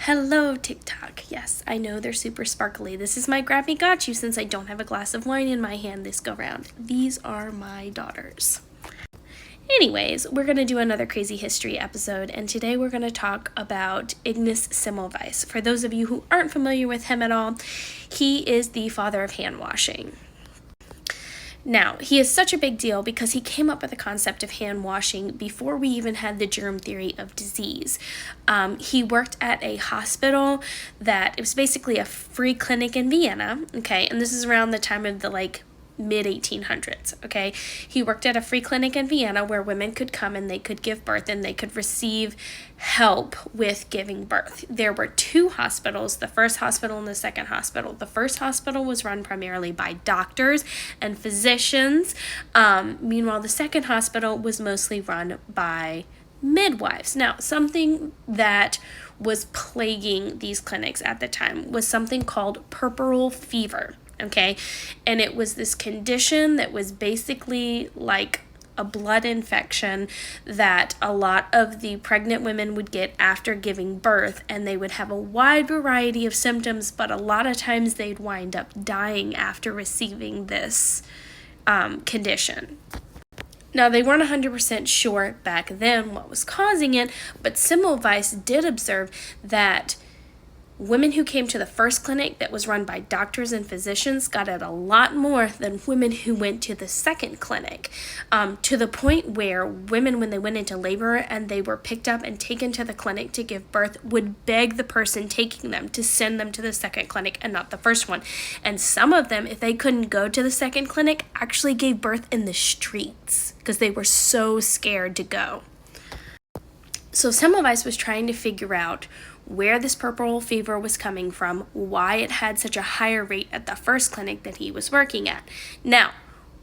Hello, TikTok. Yes, I know they're super sparkly. This is my Grab Me Got You since I don't have a glass of wine in my hand this go round. These are my daughters. Anyways, we're going to do another crazy history episode, and today we're going to talk about Ignaz Semmelweis. For those of you who aren't familiar with him at all, he is the father of hand washing. Now, he is such a big deal because he came up with the concept of hand washing before we even had the germ theory of disease. He worked at a hospital that it was basically a free clinic in Vienna, okay, and this is around the time of the mid 1800s. Okay, he worked at a free clinic in Vienna where women could come and they could give birth and they could receive help with giving birth. There were two hospitals, the first hospital and the second hospital. The first hospital was run primarily by doctors and physicians. Meanwhile, the second hospital was mostly run by midwives. Now, something that was plaguing these clinics at the time was something called puerperal fever. Okay, and it was this condition that was basically like a blood infection that a lot of the pregnant women would get after giving birth, and they would have a wide variety of symptoms, but a lot of times they'd wind up dying after receiving this condition. Now, they weren't 100% sure back then what was causing it, but Semmelweis did observe that women who came to the first clinic that was run by doctors and physicians got it a lot more than women who went to the second clinic, to the point where women, when they went into labor and they were picked up and taken to the clinic to give birth, would beg the person taking them to send them to the second clinic and not the first one. And some of them, if they couldn't go to the second clinic, actually gave birth in the streets because they were so scared to go. So Semmelweis was trying to figure out where this puerperal fever was coming from, why it had such a higher rate at the first clinic that he was working at. Now,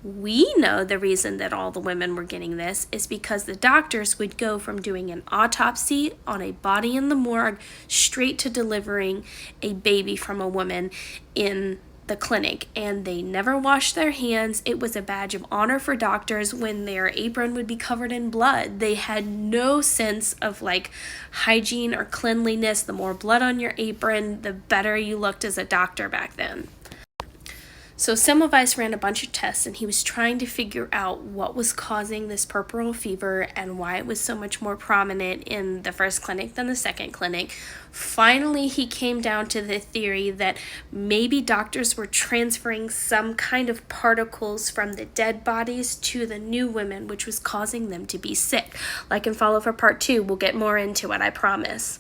we know the reason that all the women were getting this is because the doctors would go from doing an autopsy on a body in the morgue straight to delivering a baby from a woman in the clinic, and they never washed their hands. It was a badge of honor for doctors when their apron would be covered in blood. They had no sense of hygiene or cleanliness. The more blood on your apron, the better you looked as a doctor back then. So Semmelweis ran a bunch of tests, and he was trying to figure out what was causing this puerperal fever and why it was so much more prominent in the first clinic than the second clinic. Finally, he came down to the theory that maybe doctors were transferring some kind of particles from the dead bodies to the new women, which was causing them to be sick. Like and follow for part 2. We'll get more into it, I promise.